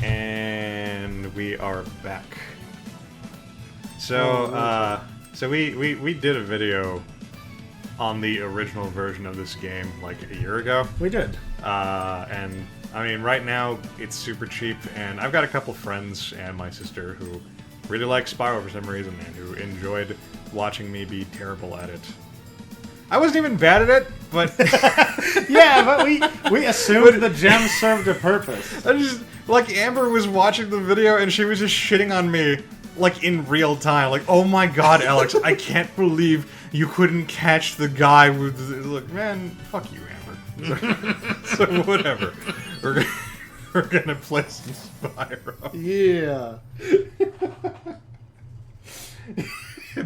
And we are back. So, we did a video on the original version of this game like a year ago. We did. And I mean, right now it's super cheap, and I've got a couple friends and my sister who really like Spyro for some reason, and who enjoyed watching me be terrible at it. I wasn't even bad at it, but Yeah, but we assumed the gem served a purpose. I just, like, Amber was watching the video and she was just shitting on me, like, in real time. Like, oh my god, Alex, I can't believe you couldn't catch the guy with the... Look, man, fuck you, Amber. So whatever. We're gonna play some Spyro. Yeah.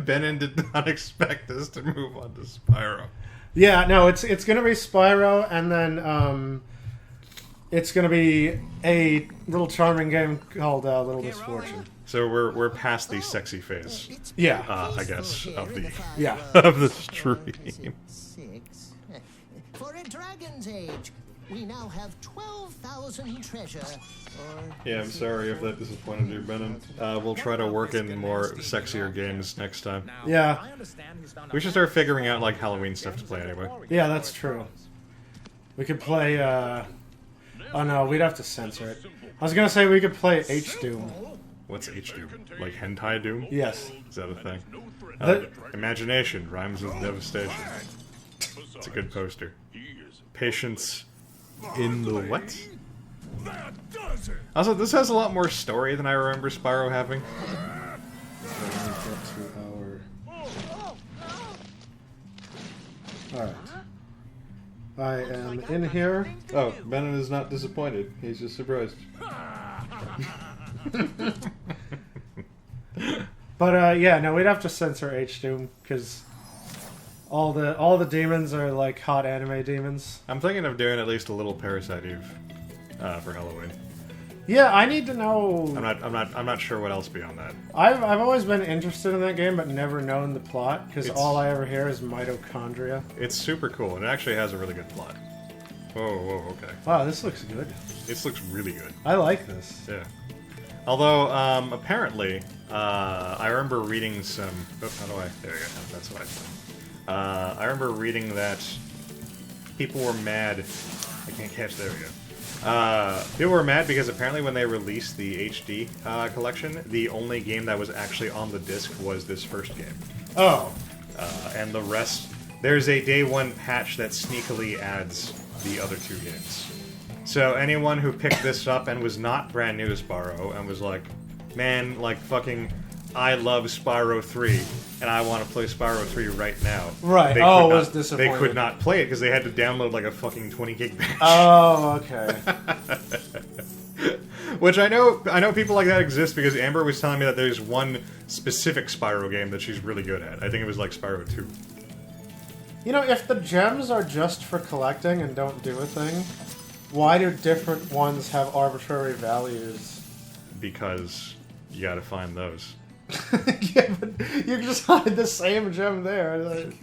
Benin did not expect us to move on to Spyro. Yeah, no, it's gonna be Spyro, and then it's gonna be a little charming game called Little Misfortune. So we're past the sexy phase, Yeah, I guess, of the yeah. of the stream. For a Dragon's Age, we now have 12,000 treasure. Yeah, I'm sorry if that disappointed you, Benin. We'll try to work in more sexier games next time. Yeah, We should start figuring out, like, Halloween stuff to play anyway. yeah, that's true. We could play. Oh no, we'd have to censor it. I was gonna say we could play H-Doom. What's H-Doom? Like Hentai Doom? Yes. Is that a thing? The- Imagination rhymes with devastation. It's a good poster. Patience in the what? Also, this has a lot more story than I remember Spyro having. Alright. I am in here. Oh, Benin is not disappointed. He's just surprised. But yeah, no, we'd have to censor H-Doom because all the demons are like hot anime demons. I'm thinking of doing at least a little Parasite Eve for Halloween. Yeah, I need to know. I'm not sure what else beyond that. I've always been interested in that game, but never known the plot because It's- all I ever hear is mitochondria. It's super cool, and it actually has a really good plot. Whoa, okay. Wow, this looks good. This looks really good. I like this. Yeah. Although, apparently, I remember reading some... Oh, how do I... There you go. That's what I I remember reading that people were mad... I can't catch... There we go. People were mad because apparently when they released the HD collection, the only game that was actually on the disc was this first game. Oh, And the rest... There's a day one patch that sneakily adds the other two games. So anyone who picked this up and was not brand new to Spyro and was like, man, like fucking, I love Spyro 3 and I want to play Spyro 3 right now. Right. They Oh, could was not- disappointed. They could not play it because they had to download like a fucking 20 gig patch. oh, okay. Which I know people like that exist because Amber was telling me that there's one specific Spyro game that she's really good at. I think it was like Spyro 2. You know, if the gems are just for collecting and don't do a thing, why do different ones have arbitrary values? Because you gotta find those. Yeah, but you can just hide the same gem there. Like,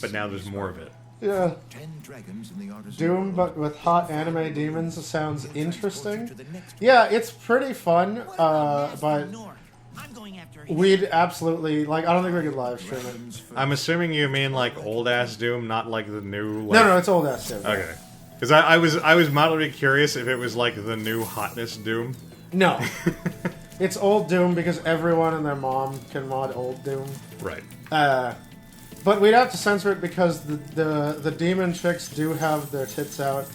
But now there's more of it. yeah. 10 dragons in the artisan Doom, but with hot anime demons sounds interesting. Yeah, it's pretty fun, but we'd absolutely, like, I don't think we could live stream it. I'm assuming you mean like old ass Doom, not like the new. Like... No, it's old ass Doom. Okay, because I was mildly curious if it was like the new hotness Doom. No. It's old Doom because everyone and their mom can mod old Doom. Right. But we'd have to censor it because the demon chicks do have their tits out,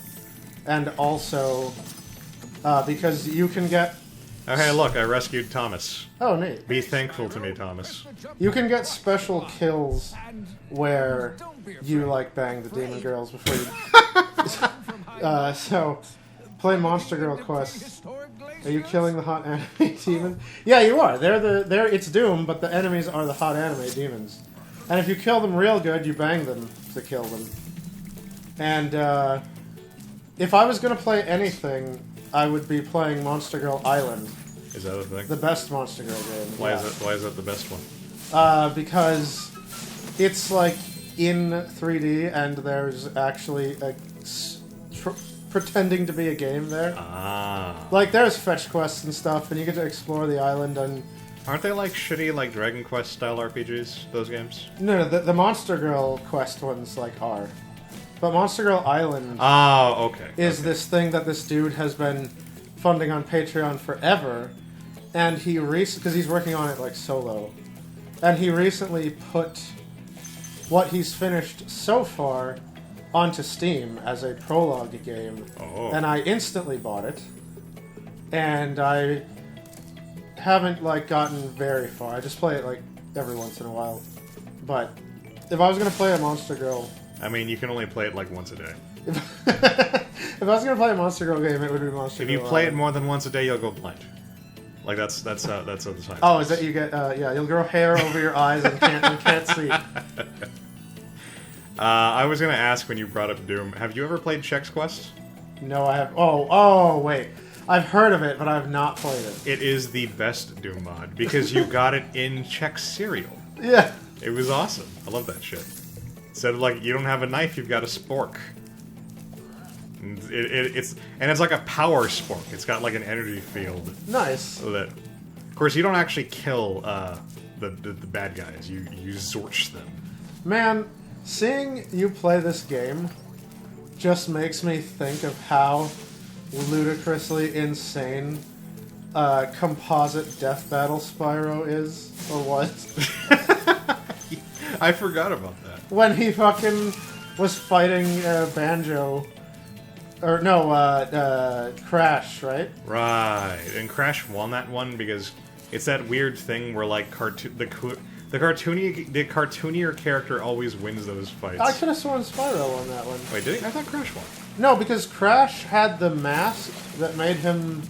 and also because you can get... Oh hey, look! I rescued Thomas. Oh, neat. Be thankful to me, Thomas. You can get special kills where you, like, bang the demon girls before you... so, play Monster Girl Quest. Are you killing the hot anime demon? Yeah, you are. It's Doom, but the enemies are the hot anime demons. And if you kill them real good, you bang them to kill them. And if I was going to play anything, I would be playing Monster Girl Island, Is that a thing? the best Monster Girl game. Why Yeah. is that the best one? Because it's like in 3D, and there's actually a pretending to be a game there. Ah. Like, there's fetch quests and stuff, and you get to explore the island. And Aren't they like shitty, like Dragon Quest style RPGs? Those games? no, the Monster Girl quest ones like are, but Monster Girl Island Oh, okay. is this thing that this dude has been funding on Patreon forever, and he because he's working on it like solo, and he recently put what he's finished so far onto Steam as a prologue game, Oh. and I instantly bought it, and I haven't like gotten very far. I just play it like every once in a while, but if I was gonna play a Monster Girl. I mean, you can only play it like once a day. If I was gonna play a Monster Girl game, it would be Monster If Girl. you play it Island. more than once a day, you'll go blind. Like that's how the science. Oh, is that you get? Yeah, you'll grow hair over your eyes and can't see. I was gonna ask when you brought up Doom. Have you ever played Chex Quest? No, I have. Oh, wait. I've heard of it, but I've not played it. It is the best Doom mod because you got it in Chex cereal. Yeah. It was awesome. I love that shit. Instead of like you don't have a knife, you've got a spork. And it's like a power spork. It's got like an energy field. Nice. So that, of course, you don't actually kill the bad guys. You zorch them. Man, seeing you play this game just makes me think of how ludicrously insane composite death battle Spyro is, or was. I forgot about that. When he fucking was fighting Banjo. Or no, Crash, right? Right, and Crash won that one because it's that weird thing where like the cartoonier character always wins those fights. I could have sworn Spyro won that one. Wait, did he? I thought Crash won. No, because Crash had the mask that made him.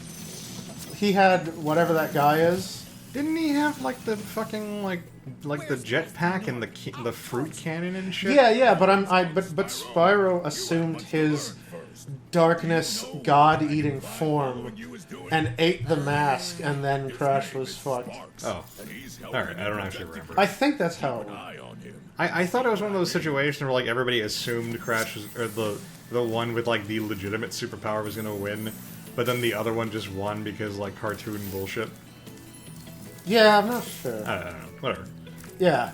He had whatever that guy is. Didn't he have like the fucking like the jetpack and the fruit cannon and shit? Yeah, but but Spyro assumed his darkness god-eating form and ate the mask, and then Crash was fucked. Oh, all right. I don't actually remember. I think that's how it went. I thought it was one of those situations where like everybody assumed Crash was, or the one with like the legitimate superpower was gonna win, but then the other one just won because like cartoon bullshit. Yeah, I'm not sure. I don't know. Whatever. Yeah.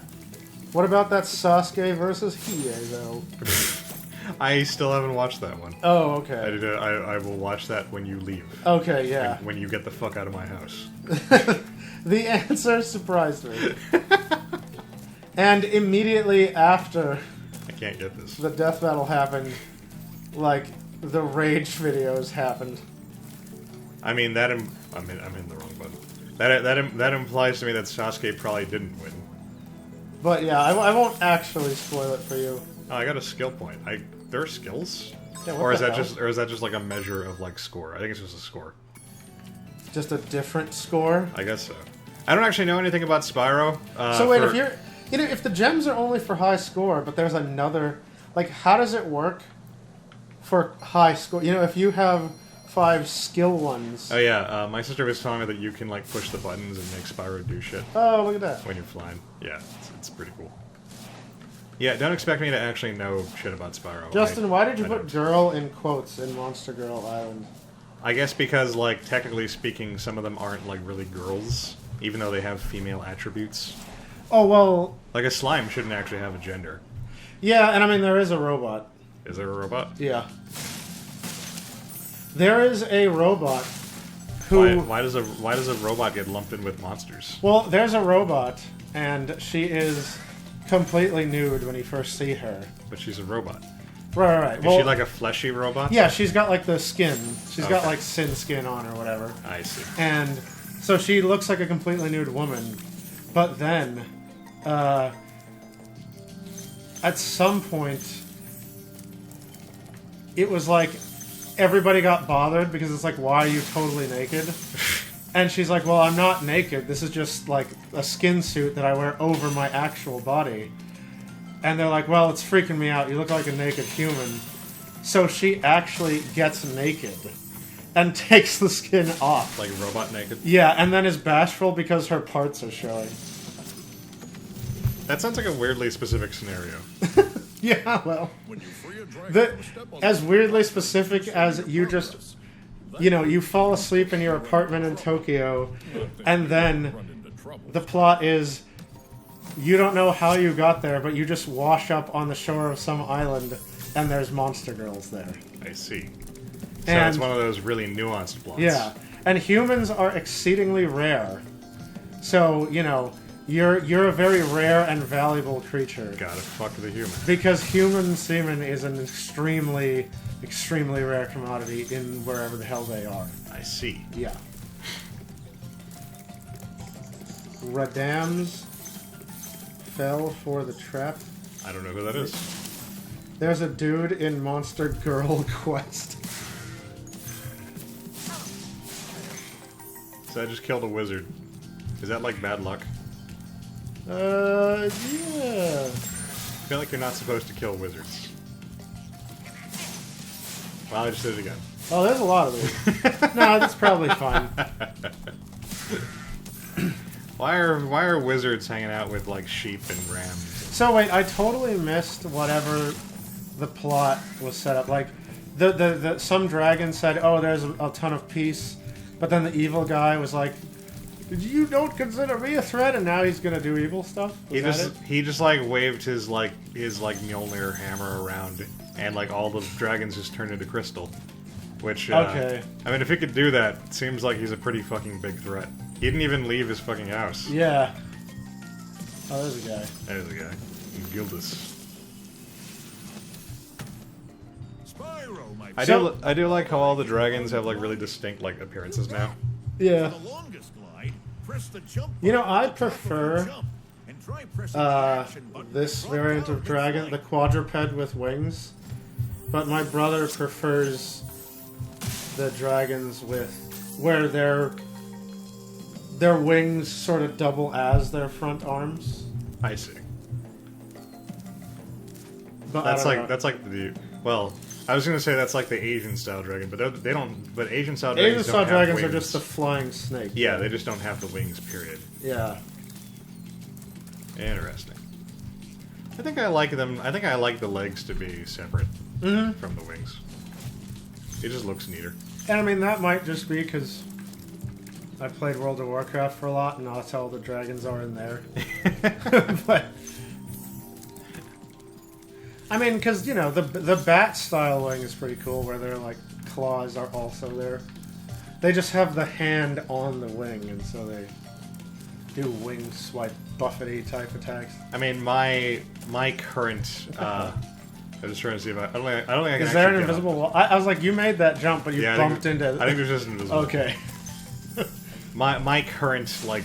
What about that Sasuke versus Hiei, though? I still haven't watched that one. Oh, okay. I will watch that when you leave. Okay, yeah. When you get the fuck out of my house. The answer surprised me. And immediately after I can't get this. the death battle happened, like, the rage videos happened. I mean, I'm in the wrong button. That implies to me that Sasuke probably didn't win. But yeah, I won't actually spoil it for you. Oh, I got a skill point. There are skills? Yeah, what Or is the that hell? just like a measure of like score? I think it's just a score. Just a different score. I guess so. I don't actually know anything about Spyro. So wait, if the gems are only for high score, but there's another, like, how does it work for high score? You know, if you have 5 skill ones. Oh yeah, my sister was telling me that you can like push the buttons and make Spyro do shit Oh, look at that. when you're flying. Yeah, it's pretty cool. Yeah, don't expect me to actually know shit about Spyro. Justin, why did you I put don't. girl in quotes in Monster Girl Island? I guess because, like, technically speaking, some of them aren't, like, really girls, even though they have female attributes. Oh, well, Like, a slime shouldn't actually have a gender. yeah, and I mean, there is a robot. Is there a robot? Yeah. There is a robot who... Why does a robot get lumped in with monsters? Well, there's a robot, and she is completely nude when you first see her. But she's a robot. Right. Is Well, she like a fleshy robot? yeah, she's got, like, the skin. She's got, Okay. like, sin skin on or whatever. I see. And so she looks like a completely nude woman. But then, at some point, it was like everybody got bothered because it's like, why are you totally naked? And she's like, well, I'm not naked. This is just like a skin suit that I wear over my actual body. And they're like, well, it's freaking me out. You look like a naked human. So she actually gets naked and takes the skin off. Like robot naked? Yeah, and then is bashful because her parts are showing. That sounds like a weirdly specific scenario. Yeah, well, When you free a dragon, step on as the weirdly specific as you just, you fall asleep in your apartment in Tokyo, and then run into trouble. the plot is you don't know how you got there, but you just wash up on the shore of some island, and there's monster girls there. I see. So And- it's one of those really nuanced plots. Yeah, and humans are exceedingly rare. So, you're a very rare and valuable creature. Gotta fuck the human. Because human semen is an extremely, extremely rare commodity in wherever the hell they are. I see. Yeah. Radams fell for the trap. I don't know who that is. There's a dude in Monster Girl Quest. So I just killed a wizard. Is that like bad luck? Yeah. I feel like you're not supposed to kill wizards. Well, I just did it again. Oh, there's a lot of these. No, that's probably fine. Why are wizards hanging out with like sheep and rams? So wait, I totally missed whatever the plot was set up. Like, the some dragon said, "Oh, there's a ton of peace," but then the evil guy was like, "You don't consider me a threat," and now he's gonna do evil stuff. Was He just like waved his Mjolnir hammer around, and like all the dragons just turned into crystal. Which Okay. I mean, if he could do that, it seems like he's a pretty fucking big threat. He didn't even leave his fucking house. Yeah. Oh, there's a guy. There's the guy, Gildas. Spyro, my I do like how all the dragons have like really distinct like appearances now. Yeah. the longest glide, press the jump You know, button I at the top of prefer, your jump, and try pressing the action button this to drop variant down of its dragon, the length. quadruped with wings, but my brother prefers the dragons with where their wings sort of double as their front arms. I see. But I don't know. That's like the well. I was gonna say that's like the Asian style dragon, but they don't. But Asian style Asian dragons style don't have dragons are wings. just the flying snake. Yeah, they just don't have the wings. Period. Yeah. Interesting. I think I like them. I think I like the legs to be separate from the wings. It just looks neater. And I mean, that might just be because I played World of Warcraft for a lot, and that's how the dragons are in there. But I mean, because the bat style wing is pretty cool, where their like claws are also there. They just have the hand on the wing, and so they do wing swipe buffety type attacks. I mean, my current. I'm just trying to see if I don't think I can. Is there an actually get invisible up. wall? I was like, you made that jump, but you Yeah, bumped into. I think there's just an invisible. Okay. My current like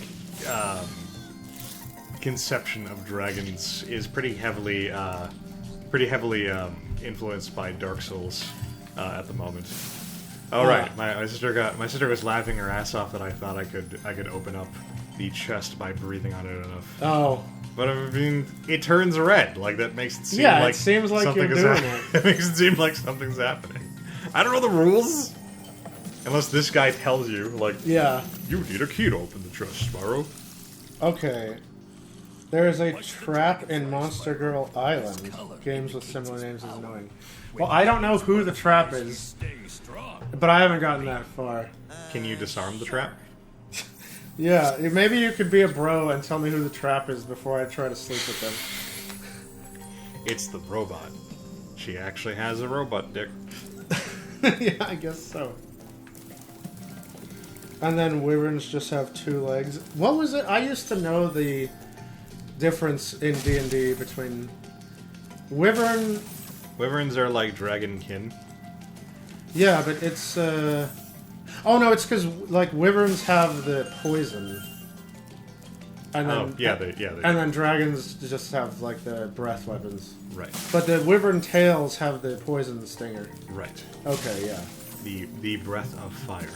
conception of dragons is pretty heavily influenced by Dark Souls at the moment. Oh right, my sister was laughing her ass off that I thought I could open up the chest by breathing on it enough. Oh. But I mean, it turns red. Like that makes it seem Yeah, like it seems like something you're is doing hap- it makes it seem like something's happening. I don't know the rules. Unless this guy tells you, like, Yeah. you need a key to open the chest, Spyro. Okay. There is a trap in Monster Girl Island. Games with similar names is annoying. Well, I don't know who the trap is, Stay strong. but I haven't gotten that far. Can you disarm the trap? Yeah, maybe you could be a bro and tell me who the trap is before I try to sleep with them. It's the robot. She actually has a robot dick. Yeah, I guess so. And then wyverns just have 2 legs. What was it? I used to know the difference in D&D between wyvern. Wyverns are like dragonkin. Yeah, but it's oh no, it's because like wyverns have the poison. And then and then dragons just have like the breath weapons. Right, But the wyvern tails have the poison stinger. right. Okay, yeah. The breath of fire.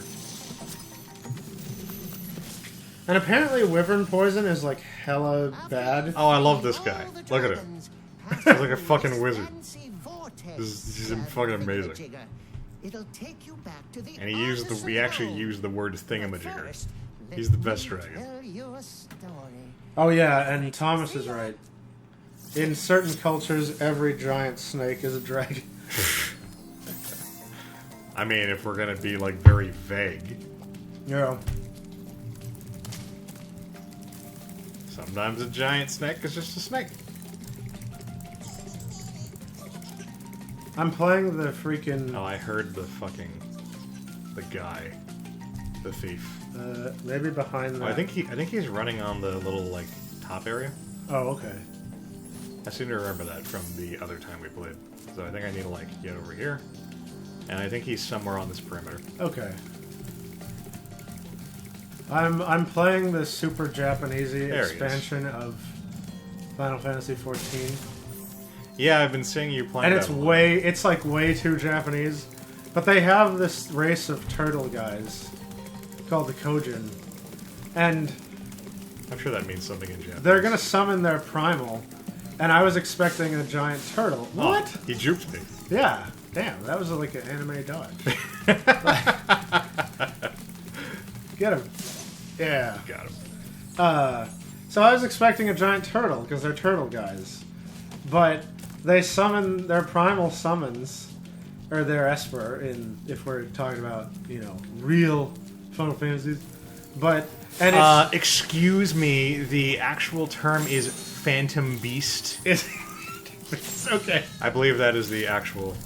And apparently wyvern poison is like hella bad. Oh, I love this guy. Look at him. He's like a fucking wizard. He's fucking amazing. It'll take you back to the And he actually used the word thingamajigger. He's the best dragon. Tell you a story. Oh yeah, and Thomas is right. in certain cultures, every giant snake is a dragon. I mean, if we're gonna be like very vague, Yeah. sometimes a giant snake is just a snake. I'm playing the freaking. Oh, I heard the guy, the thief. Maybe behind that. Oh, I think he's running on the little like top area. Oh, okay. I seem to remember that from the other time we played. So I think I need to like get over here, and I think he's somewhere on this perimeter. Okay. I'm playing the super Japanesey There he is. expansion of Final Fantasy XIV, Yeah, I've been seeing you playing. and it's that a lot. it's like way too Japanese. But they have this race of turtle guys called the Kojin, and I'm sure that means something in Japanese. they're gonna summon their primal. And I was expecting a giant turtle. Oh, What? he juked me. Yeah. Damn, that was like an anime dodge. Get him. Yeah. Got him. So I was expecting a giant turtle because they're turtle guys, but they summon their primal summons, or their Esper. If we're talking about real Final Fantasies, but and it's, Excuse me, the actual term is Phantom Beast. it's okay. I believe that is the actual,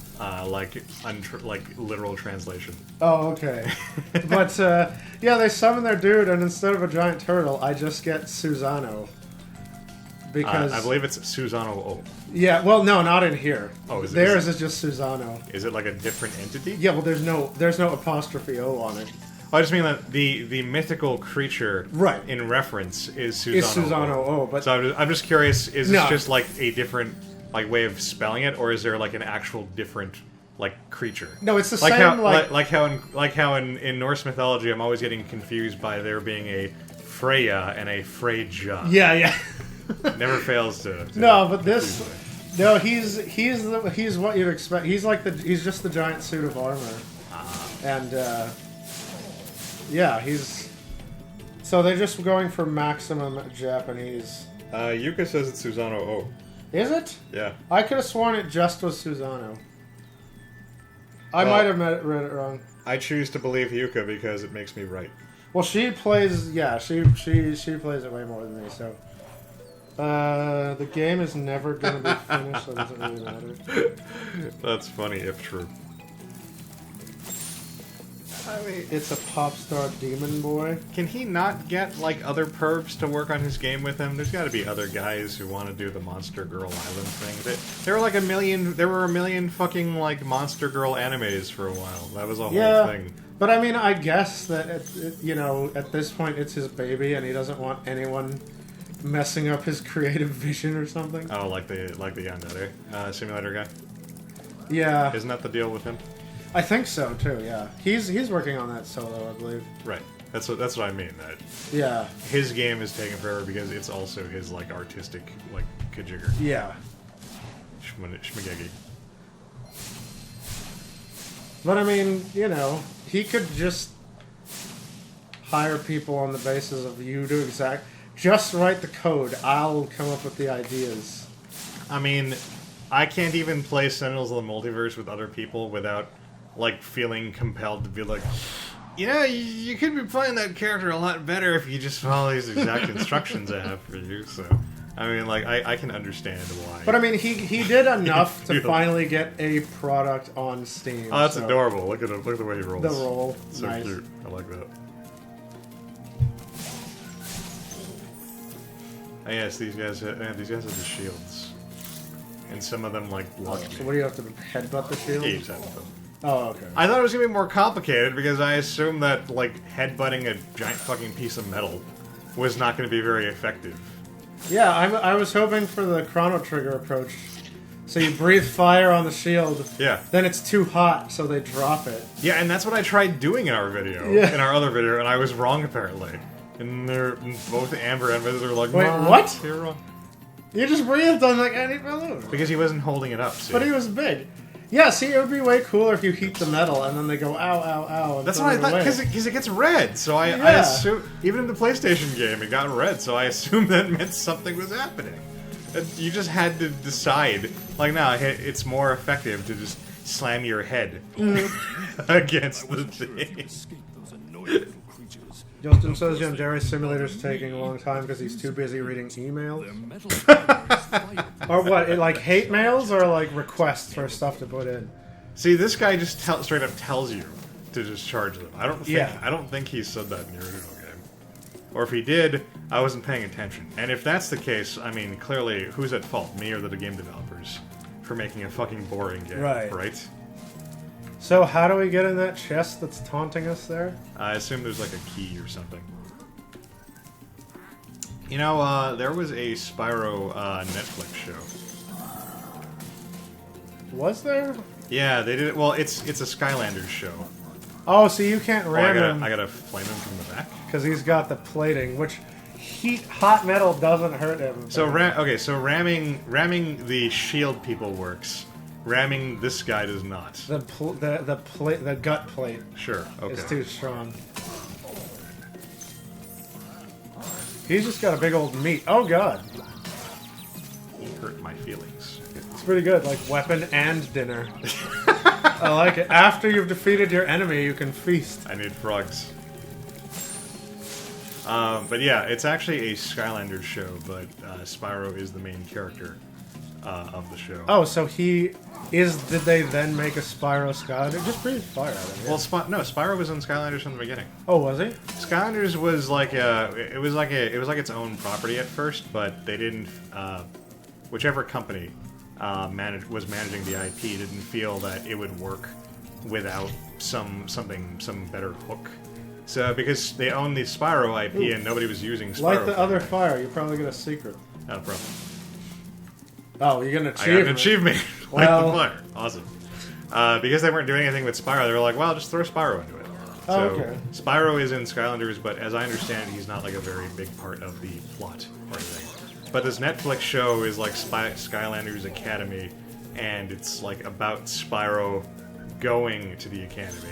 literal translation. Oh, okay. But yeah, they summon their dude, and instead of a giant turtle, I just get Susano. Because I believe it's Susano O. yeah, well, no, not in here. Oh, is it- Theirs is just Susano. Is it like a different entity? Yeah, well, there's no apostrophe O on it. I just mean that the mythical creature Right. in reference is Susano. It's Susano O, but So I'm just curious, is No. this just like a different like way of spelling it, or is there like an actual different like creature? no, it's the Like same. how like like how in Norse mythology I'm always getting confused by there being a Freya and a Freyja. yeah, yeah. Never fails to No, but confuse this. me. No, he's what you'd expect. He's just the giant suit of armor, and yeah, he's. So they're just going for maximum Japanese. Yuka says it's Susano O. Is it? Yeah. I could have sworn it just was Susano. I Well- might have read it wrong. I choose to believe Yuka because it makes me right. Well, she plays. Yeah, she plays it way more than me. So, the game is never gonna be finished. So it doesn't really matter. That's funny if true. I mean, It's a pop star demon boy. can he not get like other pervs to work on his game with him? There's got to be other guys who want to do the Monster Girl Island thing. There were like a million. There were a million fucking like Monster Girl animes for a while. That was a whole Yeah, thing. but I mean, I guess that at this point, it's his baby, and he doesn't want anyone messing up his creative vision or something. Oh, like the Yandere simulator guy. Yeah, Isn't that the deal with him? I think so too. Yeah, he's working on that solo, I believe. Right. That's what I mean. That Yeah, his game is taking forever because it's also his like artistic like kajigger. yeah. Shmagegi. But I mean, he could just hire people on the basis of you to just write the code. I'll come up with the ideas. I mean, I can't even play Sentinels of the Multiverse with other people without, like, feeling compelled to be like, you could be playing that character a lot better if you just follow these exact instructions I have for you. So, I mean, like, I can understand why. But I mean, he did enough to Yeah. finally get a product on Steam. Oh, that's so adorable. Look at him. Look at the way he rolls. The roll, So nice. cute. I like that. Oh, yes, these guys have the shields. And some of them, like, block So me. what do you have to headbutt the shield? Yeah, you just have to. Oh, okay. I thought it was gonna be more complicated because I assumed that like headbutting a giant fucking piece of metal was not gonna be very effective. Yeah, I was hoping for the Chrono Trigger approach. So you breathe fire on the shield, Yeah. then it's too hot, so they drop it. Yeah, and that's what I tried doing in our video, Yeah. in our other video, and I was wrong apparently. And both Amber and Viz are like, Wait, "No, what?" You're wrong. You just breathed on like any balloon. Because he wasn't holding it up. See? But he was big. Yeah, see, it would be way cooler if you heat the metal and then they go ow, ow, ow. And That's throw what I it thought, away. because it gets red. So I Yeah. assume, even in the PlayStation game, it got red. So I assumed that meant something was happening. You just had to decide. Like, no, it's more effective to just slam your head against the thing. Justin says Yandere Simulator's taking a long time because he's too busy reading emails. Or what? Like hate mails or like requests for stuff to put in? See, this guy just straight up tells you to discharge them. I don't think he said that in the original game. Or if he did, I wasn't paying attention. And if that's the case, I mean, clearly, who's at fault? Me or the game developers for making a fucking boring game, right? So how do we get in that chest that's taunting us there? I assume there's like a key or something. You know, there was a Spyro Netflix show. Was there? Yeah, they did it. Well, it's a Skylanders show. Oh, so you can't ram him I gotta flame him from the back. because he's got the plating, which hot metal doesn't hurt him. So ramming the shield people works. Ramming this guy does not. The gut plate Sure. Okay. is too strong. He's just got a big old meat. Oh god, He hurt my feelings. it's pretty good. Like weapon and dinner. I like it. After you've defeated your enemy, you can feast. I need frogs. But yeah, it's actually a Skylanders show, but Spyro is the main character of the show. Oh, so he is. Did they then make a Spyro Skylander? Just breathe fire at him. Yeah. Well, Spyro was in Skylanders from the beginning. Oh, was he? Skylanders was like it was like its own property at first, but they didn't. Whichever company was managing the IP didn't feel that it would work without some better hook. So because they own the Spyro IP and nobody was using Spyro. Light the other fire. You probably get a secret. Not a problem. Oh, you get an I got achievement. an achievement. Well- Light the fire. Awesome. Because they weren't doing anything with Spyro, they were like, well, just throw Spyro into it. Oh, So okay. Spyro is in Skylanders, but as I understand, he's not like a very big part of the plot or anything. But this Netflix show is like Skylanders Academy, and it's like about Spyro going to the academy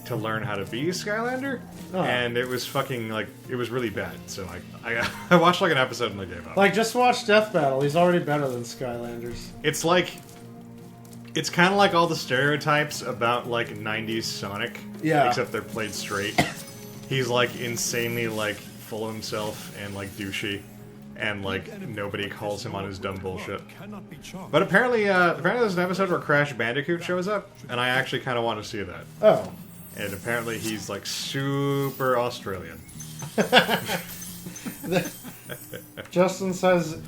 to learn how to be a Skylander. Oh. And it was fucking like it was really bad. So I watched like an episode and I gave up. Like, just watch Death Battle. He's already better than Skylanders. It's like it's kind of like all the stereotypes about like 90s Sonic, Yeah. except they're played straight. He's like insanely like full of himself and like douchey, and like nobody calls him on his dumb bullshit. But apparently there's an episode where Crash Bandicoot shows up, and I actually kind of want to see that. Oh. And apparently he's like super Australian. Justin says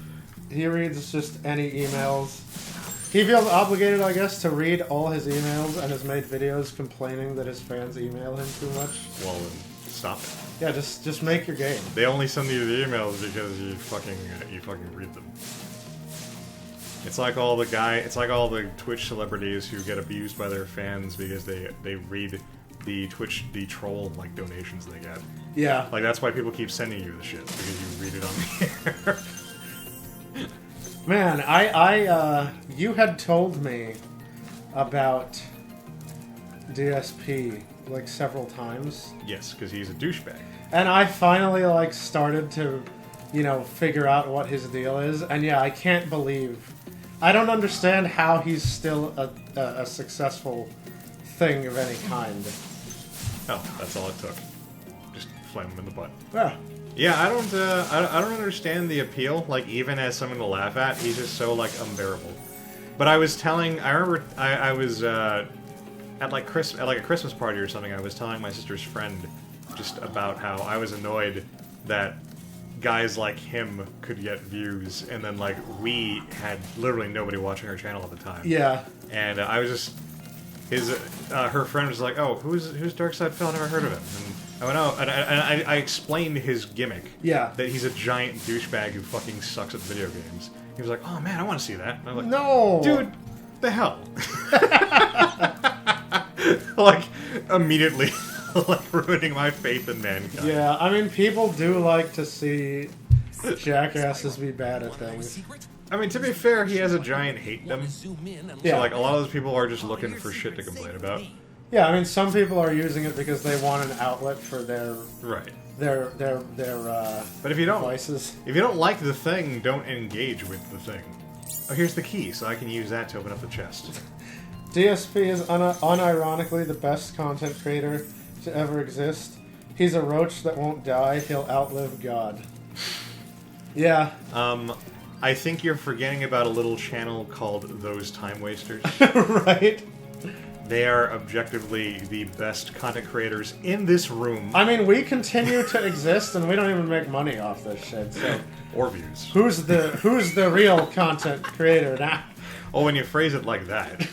he reads just any emails. He feels obligated, I guess, to read all his emails and has made videos complaining that his fans email him too much. Well, then stop it. Yeah, just make your game. They only send you the emails because you fucking read them. It's like all the Twitch celebrities who get abused by their fans because they read the troll like donations they get. Yeah. Like that's why people keep sending you the shit because you read it on the air. Man, you had told me about DSP like several times, Yes, because he's a douchebag. and I finally like started to, figure out what his deal is. And yeah, I can't believe, I don't understand how he's still a successful thing of any kind. Oh, that's all it took. Just flame him in the butt. Yeah. Yeah, I don't understand the appeal. Like, even as someone to laugh at, he's just so like unbearable. But I remember I was at like a Christmas party or something. I was telling my sister's friend just about how I was annoyed that guys like him could get views, and then like we had literally nobody watching our channel at the time. Yeah. And I was just her friend was like, "Oh, who's Darkside Phil? I never heard of him." And I went, "Oh," and I explained his gimmick. Yeah. That he's a giant douchebag who fucking sucks at video games. He was like, "Oh man, I want to see that." And I'm like, No. dude, the hell!" Like immediately, like ruining my faith in mankind. Yeah, I mean, people do like to see jackasses be bad at things. I mean, to be fair, he has a giant hate them. Yeah. So like a lot of those people are just looking for shit to complain about. Yeah, I mean, some people are using it because they want an outlet for their Right. But if you don't- devices. If you don't like the thing, don't engage with the thing. Oh, here's the key, so I can use that to open up the chest. DSP is unironically the best content creator to ever exist. He's a roach that won't die. He'll outlive God. Yeah. I think you're forgetting about a little channel called Those Time Wasters. Right? They are objectively the best content creators in this room, I mean, we continue to exist, and we don't even make money off this shit. So, or views. who's the real content creator now? Oh, when you phrase it like that.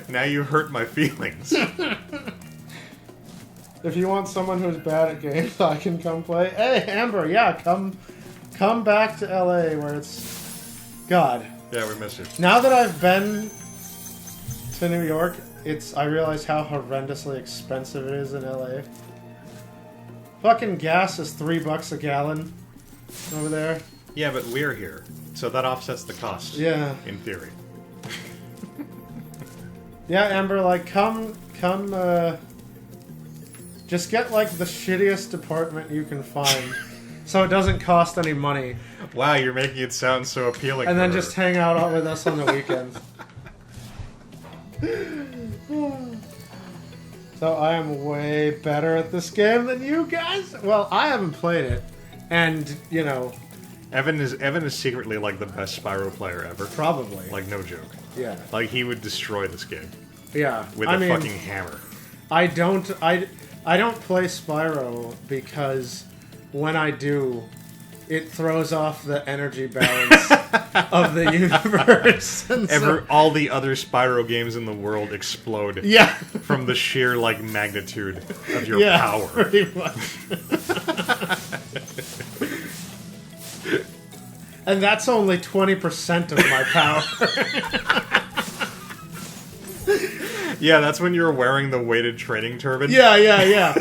Now you hurt my feelings. If you want someone who's bad at games, I can come play. Hey, Amber, yeah, come back to LA where it's God. Yeah, we miss you. Now that I've been to New York, I realize how horrendously expensive it is in LA. Fucking gas is $3 a gallon over there. Yeah, but we're here, so that offsets the cost. Yeah. In theory. Yeah, Amber, like, come, just get, like, the shittiest apartment you can find, so it doesn't cost any money, Wow, you're making it sound so appealing. and then for her. just hang out with us on the weekends. So I am way better at this game than you guys? Well, I haven't played it, and, you know, Evan is secretly like the best Spyro player ever. probably. Like, no joke. Yeah. Like, he would destroy this game Yeah. with I a mean, fucking hammer. I don't play Spyro because when I do, it throws off the energy balance of the universe. And so- All the other Spyro games in the world explode yeah, from the sheer, like, magnitude of your yeah, power. pretty much. And that's only 20% of my power. Yeah, that's when you're wearing the weighted training turban. Yeah.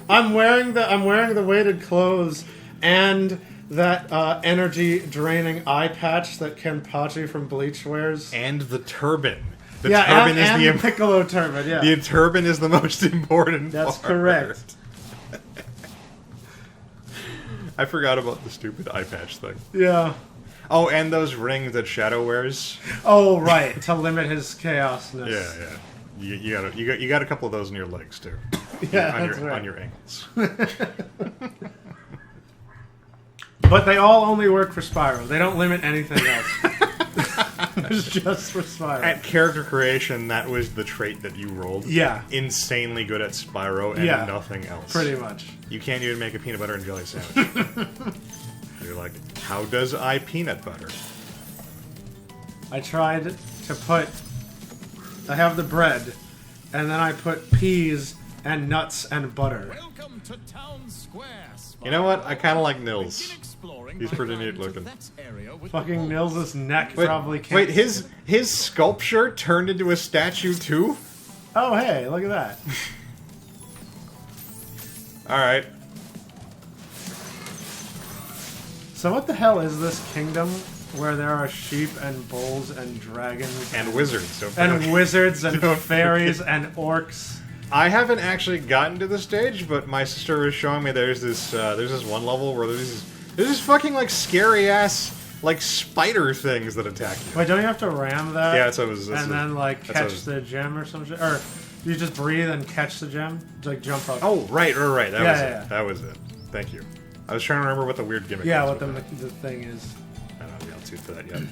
I'm wearing the weighted clothes and that energy draining eye patch that Kenpachi from Bleach wears. And the turban. The Yeah, turban and is the Piccolo turban. Yeah, the turban is the most important that's part. correct. I forgot about the stupid eye patch thing. Yeah. Oh, and those rings that Shadow wears. Oh, right, to limit his chaosness. Yeah. You got a couple of those in your legs too. Yeah, on that's your right. on your ankles. But they all only work for Spyro. They don't limit anything else. It's just for Spyro. At character creation, that was the trait that you rolled. Yeah. Insanely good at Spyro and Yeah. nothing else. Pretty much. You can't even make a peanut butter and jelly sandwich. You're like, how does I peanut butter? I tried to put... I have the bread, and then I put peas and nuts and butter. Welcome to Town Square, Spyro. You know what? I kind of like Nils. Begin exploring He's by pretty going neat to looking. that area with Fucking the balls. Nils' neck Wait, probably can't... wait, his sculpture turned into a statue too? Oh, hey, look at that. Alright. So what the hell is this kingdom where there are sheep and bulls and dragons And wizards. Don't and forget. wizards and Don't fairies and orcs? I haven't actually gotten to the stage, but my sister was showing me there's this one level where there's this fucking like scary ass like spider things that attack you. Wait, don't you have to ram that? Yeah, that's what it was. and then like that's what it catch was. the gem or some shit? Or you just breathe and catch the gem? Like jump up. Oh, right. That was Yeah. it. That was it. Thank you. I was trying to remember what the weird gimmick Yeah, was. what with the thing is. that. I don't have the altitude for that yet.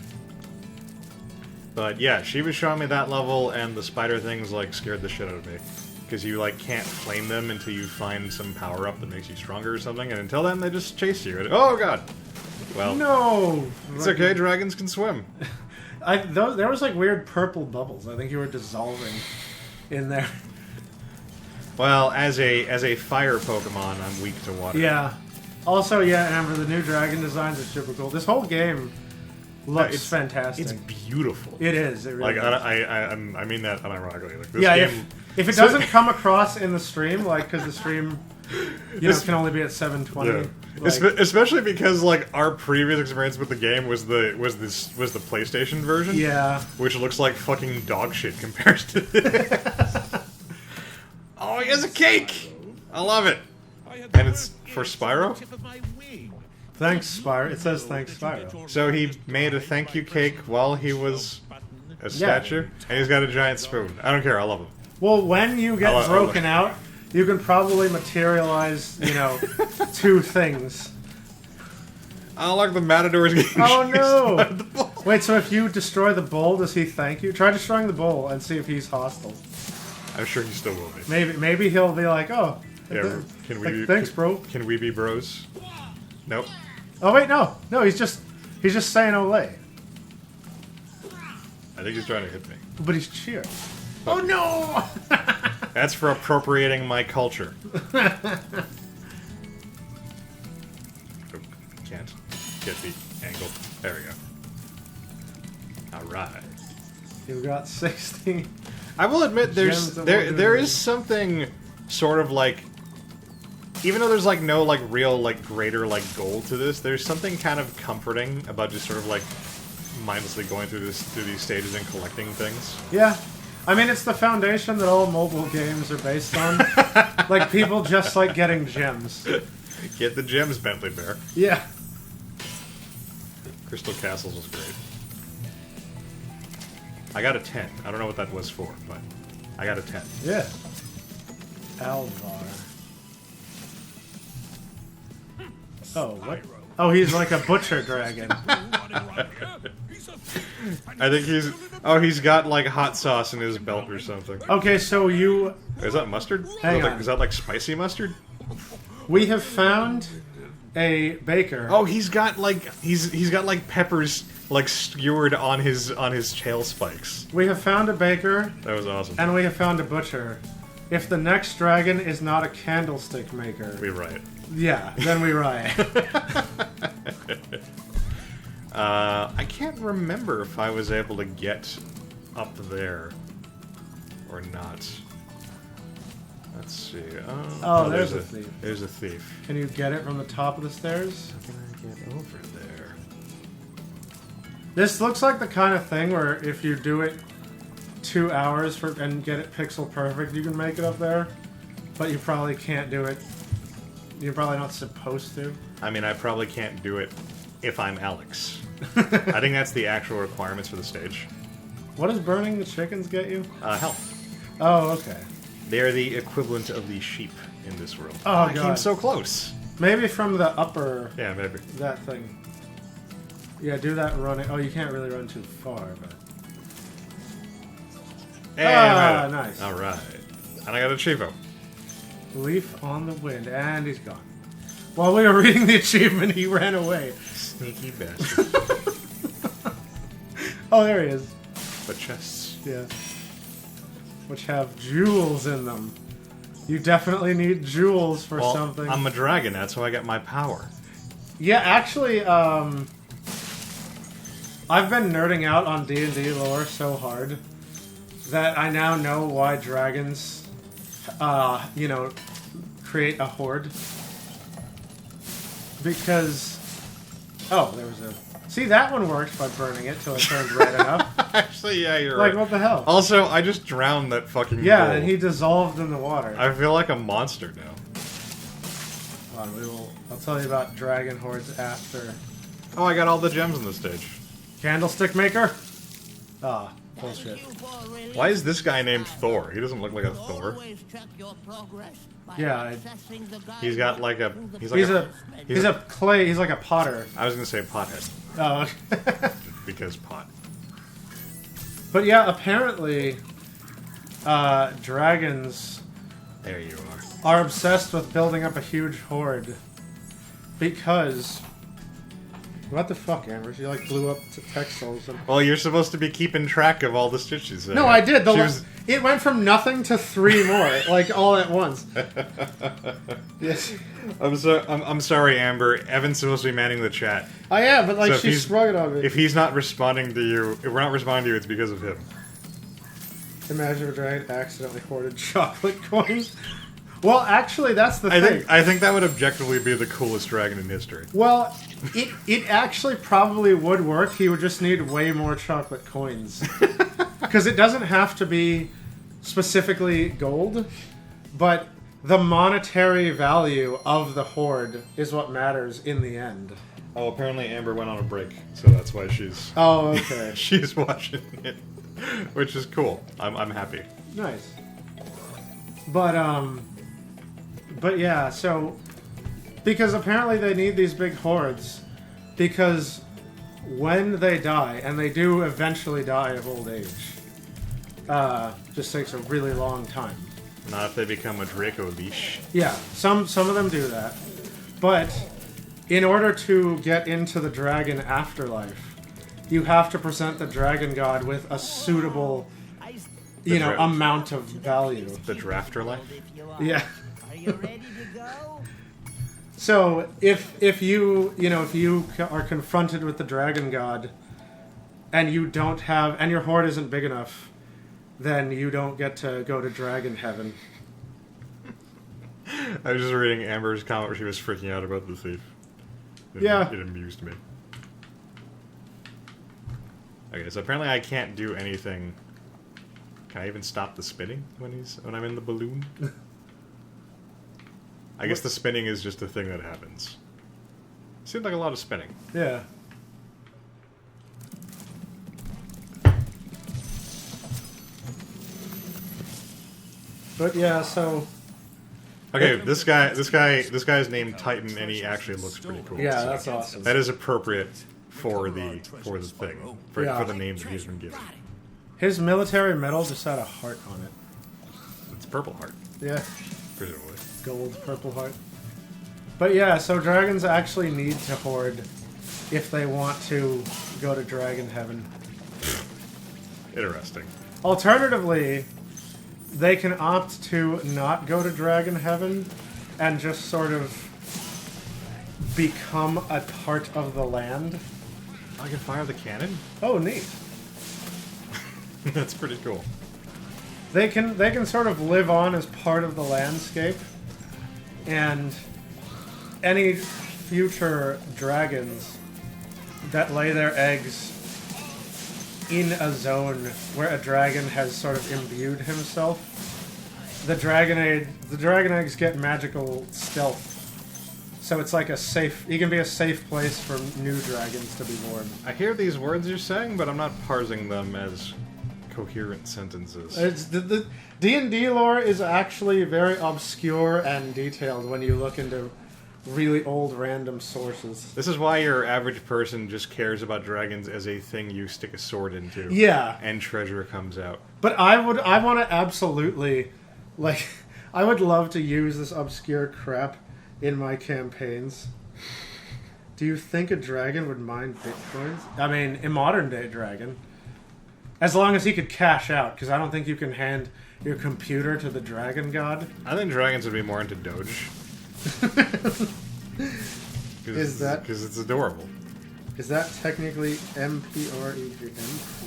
But yeah, she was showing me that level, and the spider things like scared the shit out of me. Because you like can't flame them until you find some power up that makes you stronger or something, and until then they just chase you. And, oh god! Well, No! it's okay. Dragons can swim. There was like weird purple bubbles. I think you were dissolving in there. Well, as a fire Pokemon, I'm weak to water. Yeah. Also, yeah, Amber, the new dragon designs are super cool. This whole game looks it's fantastic. It's beautiful. It is. It really Like is. I mean that unironically. Like this Yeah, game, if it So- doesn't come across in the stream, like, because the stream can only be at 720. Yeah. Like, Especially because like our previous experience with the game was the PlayStation version. yeah. Which looks like fucking dog shit compared to this. Oh, he has a cake! I love it. And it's for Spyro? Thanks, Spyro. It says thanks, Spyro. So he made a thank you cake while he was a statue? And he's got a giant spoon. I don't care, I love him. Well, when you get broken out, you can probably materialize, 2 things. I don't like the Matadors getting Oh chased no! by the bull. Wait, so if you destroy the bull, does he thank you? Try destroying the bull and see if he's hostile. I'm sure he still will be. Maybe he'll be like, oh, Yeah, can we be, thanks, bro. Can we be bros? Nope. Oh wait, no, he's just saying Olay, I think he's trying to hit me. but he's cheering. Oh no! That's for appropriating my culture. Oh, can't get the angle. There we go. Alright. You got 60. I will admit Gems that there won't do is anything. something sort of like, even though there's like no like real like greater like goal to this, there's something kind of comforting about just sort of like mindlessly going through these stages and collecting things. Yeah. I mean, it's the foundation that all mobile games are based on. Like, people just like getting gems. Get the gems, Bentley Bear. Yeah. Crystal Castles was great. I got a 10. I don't know what that was for, but I got a 10. Yeah. Alvar. Oh, what? Oh, he's like a butcher dragon. I think he's got like hot sauce in his belt or something. Okay, so Is that mustard? Hang on. Is that like spicy mustard? we have found a baker. Oh, he's got like peppers like skewered on his tail spikes. We have found a baker, That was awesome. and we have found a butcher. If the next dragon is not a candlestick maker, We riot. yeah, then we riot. I can't remember if I was able to get up there or not. Let's see. Oh, there's a thief. There's a thief. Can you get it from the top of the stairs? How can I get over there? This looks like the kind of thing where if you do it 2 hours and get it pixel perfect, you can make it up there. But you probably can't do it. You're probably not supposed to. I mean, I probably can't do it if I'm Alex. I think that's the actual requirements for the stage. What does burning the chickens get you? Health. Oh, okay. They are the equivalent of the sheep in this world. Oh, I came God. so close. Maybe from the upper, Yeah, maybe. that thing. Yeah, do that running. Oh, you can't really run too far, but... Hey, I made it. nice. Alright. And I got a Chivo. Leaf on the wind, and he's gone. While we were reading the achievement, he ran away. Sneaky bastard. Oh, there he is. But chests. Yeah. Which have jewels in them. You definitely need jewels for Well, something. I'm a dragon, that's how I get my power. Yeah, actually, I've been nerding out on D&D lore so hard that I now know why dragons, create a horde. Because... Oh, there was a... See, that one worked by burning it till it turned red enough. Actually, yeah, you're Like, right. what the hell? Also, I just drowned that fucking Yeah, bull. and he dissolved in the water. I feel like a monster now. Hold on, I'll tell you about dragon hordes after. Oh, I got all the gems on the stage. Candlestick maker? Ah, bullshit. Why is this guy named Thor? He doesn't look like a Thor. Yeah, He's got like a... He's he's like a potter. I was gonna say pothead. Oh. Because pot. But yeah, apparently, dragons There you are. are obsessed with building up a huge horde. Because... What the fuck, Amber? She like blew up to textiles and... Well, you're supposed to be keeping track of all the shit she's saying. No, I did. She was- It went from nothing to 3 more, like all at once. Yes. I'm sorry, Amber. Evan's supposed to be manning the chat. Oh yeah, but like So if she he's- sprung it on me. If he's not responding to you, if we're not responding to you, it's because of him. Imagine if a dragon accidentally hoarded chocolate coins. Well, actually, that's the thing. I think that would objectively be the coolest dragon in history. Well, it actually probably would work. He would just need way more chocolate coins. Because it doesn't have to be specifically gold, but the monetary value of the horde is what matters in the end. Oh, apparently Amber went on a break, so that's why she's Oh, okay. she's watching it, which is cool. I'm happy. Nice. But yeah, so because apparently they need these big hordes because when they die, and they do eventually die of old age, just takes a really long time. Not if they become a Draco leash. Yeah, some of them do that. But in order to get into the dragon afterlife, you have to present the dragon god with a suitable, amount of value. The drafter life. Yeah. Are you ready to go? So if you are confronted with the dragon god, and you don't have, and your horde isn't big enough, then you don't get to go to dragon heaven. I was just reading Amber's comment where she was freaking out about the thief. Yeah. It amused me. Okay, so apparently I can't do anything. Can I even stop the spinning when I'm in the balloon? I guess the spinning is just a thing that happens. Seemed like a lot of spinning. Yeah. But yeah, so Okay, this guy's named Titan, and he actually looks pretty cool. yeah, so that's awesome. that is appropriate for the thing for Yeah. the name that he's been given. His military medal just had a heart on it. It's Purple Heart, Yeah, presumably. gold, purple heart. But yeah, so dragons actually need to hoard if they want to go to dragon heaven. Interesting. Alternatively, they can opt to not go to dragon heaven and just sort of become a part of the land. I can fire the cannon. Oh, neat. That's pretty cool. They can sort of live on as part of the landscape, and any future dragons that lay their eggs in a zone where a dragon has sort of imbued himself, the dragon eggs get magical stealth. So it's like it can be a safe place for new dragons to be born. I hear these words you're saying, but I'm not parsing them as coherent sentences. It's the D&D lore is actually very obscure and detailed when you look into really old random sources. This is why your average person just cares about dragons as a thing you stick a sword into. Yeah. And treasure comes out. But I want to absolutely, I would love to use this obscure crap in my campaigns. Do you think a dragon would mind bitcoins? I mean, a modern day dragon. As long as he could cash out, because I don't think you can hand your computer to the dragon god. I think dragons would be more into Doge. Is that- because it's adorable? Is that technically MPREG?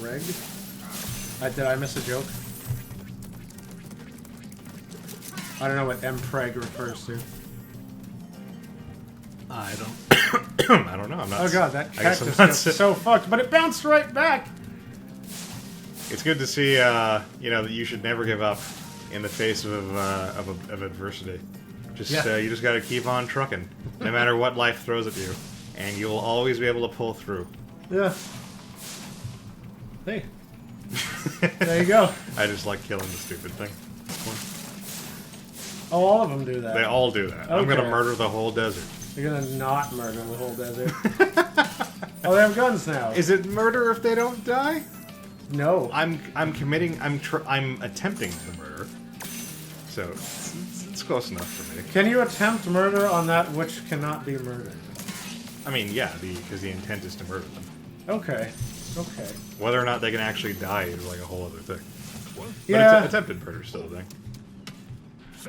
MPreg? Did I miss a joke? I don't know what MPreg refers to. I don't. I don't know. I'm not. Oh god, that I guess I'm cactus not gets si- so fucked, but it bounced right back! It's good to see, that you should never give up in the face of adversity. You just got to keep on trucking, no matter what life throws at you, and you'll always be able to pull through. Yeah. Hey. There you go. I just like killing the stupid thing. Oh, all of them do that. They all do that. I'm Okay. gonna murder the whole desert. You're gonna not murder the whole desert. Oh, they have guns now. Is it murder if they don't die? No. I'm attempting the murder, so it's close enough for me. Can you attempt murder on that which cannot be murdered? I mean, yeah, because the intent is to murder them. Okay. Okay. Whether or not they can actually die is like a whole other thing. But Yeah. attempted murder is still a thing.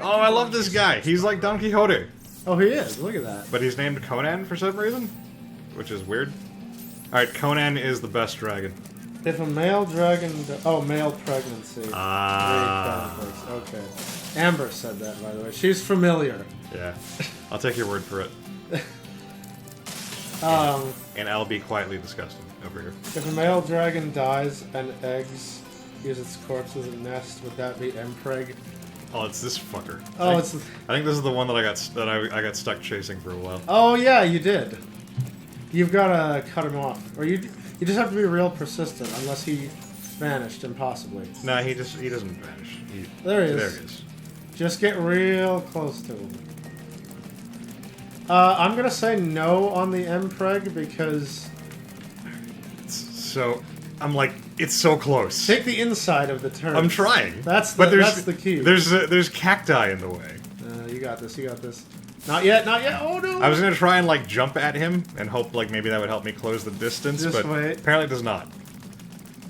Oh, I love this guy. He's like Don Quixote, Oh, he is. Look at that. but he's named Conan for some reason, which is weird. All right, Conan is the best dragon. If a male dragon... male pregnancy. Ah. Okay. Amber said that, by the way. She's familiar. Yeah. I'll take your word for it. And I'll be quietly disgusted over here. If a male dragon dies and eggs use its corpse as a nest, would that be Empreg? Oh, it's this fucker. Oh, I it's... think this is the one that I got stuck chasing for a while. Oh, yeah, you did. You've got to cut him off. Or you just have to be real persistent, unless he vanished impossibly. No, he doesn't vanish. There he is. There he is. Just get real close to him. I'm going to say no on the Empreg because... So, I'm like, it's so close. Take the inside of the turret. I'm trying. That's but that's the key. There's cacti in the way. You got this, you got this. Not yet, not yet. Oh, no. I was gonna try and like jump at him and hope like maybe that would help me close the distance, Just but wait. apparently it does not.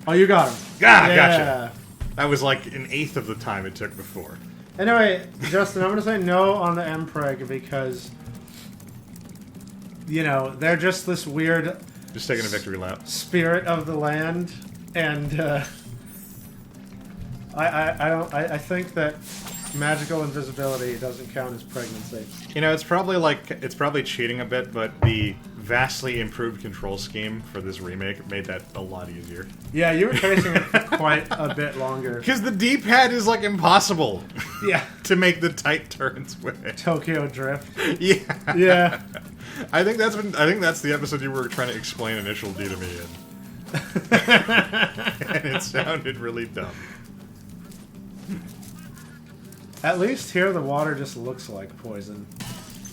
Oh, you got him. Ah, Yeah. gotcha. That was like an eighth of the time it took before. Anyway, Justin, I'm going to say no on the Empreg because, you know, they're just this weird Just taking a victory lap. spirit of the land, and I think that magical invisibility doesn't count as pregnancy. You know, it's probably cheating a bit, but the vastly improved control scheme for this remake made that a lot easier. Yeah, you were chasing it for quite a bit longer. Because the D-pad is like impossible Yeah. to make the tight turns with. Tokyo Drift. Yeah. Yeah. I think that's the episode you were trying to explain Initial D to me in. And it sounded really dumb. At least here the water just looks like poison,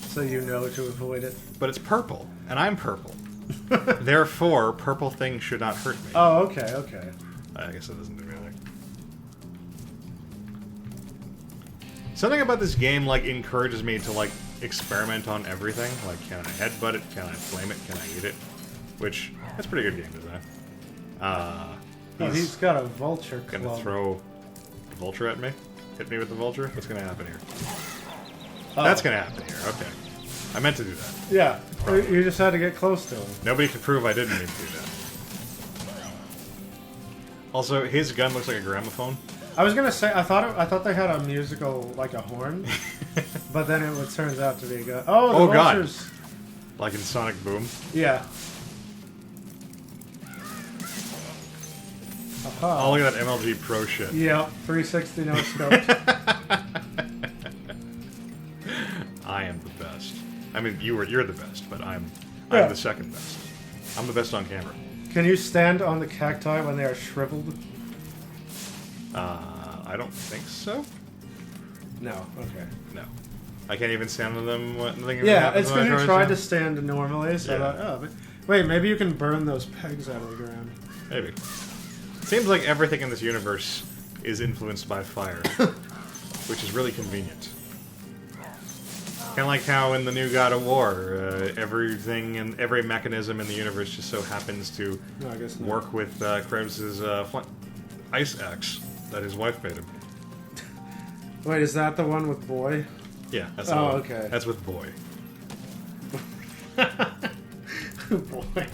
so you know to avoid it. But it's purple, and I'm purple. Therefore, purple things should not hurt me. Oh, okay, okay. I guess that doesn't do anything. Something about this game, like, encourages me to, like, experiment on everything. Like, can I headbutt it? Can I flame it? Can I eat it? Which, that's pretty good game design. He's got a vulture club. Gonna throw the vulture at me? Hit me with the vulture? What's gonna happen here? Oh. That's gonna happen here, okay. I meant to do that. Yeah, you just had to get close to him. Nobody can prove I didn't mean to do that. Also, his gun looks like a gramophone. I was gonna say I thought they had a musical like a horn, but then it turns out to be a gun. Oh, the Oh, God. vultures. Like in Sonic Boom. Yeah. Oh, look at that MLG Pro shit. Yeah, 360 no scope. I am the best. I mean, you're the best, but I'm Yeah. the second best. I'm the best on camera. Can you stand on the cacti when they are shriveled? I don't think so. No. Okay. No. I can't even stand on them. Nothing even Yeah, happens it's when I because you try tried to stand normally, so I Yeah. thought, oh, but wait, maybe you can burn those pegs out of the ground. Maybe. Seems like everything in this universe is influenced by fire, which is really convenient. Kind of like how in the new God of War, everything and every mechanism in the universe just so happens to No, I guess not. work with Kratos' ice axe that his wife made him. Wait, is that the one with boy? Yeah, that's Oh, the one. okay. That's with boy. Boy,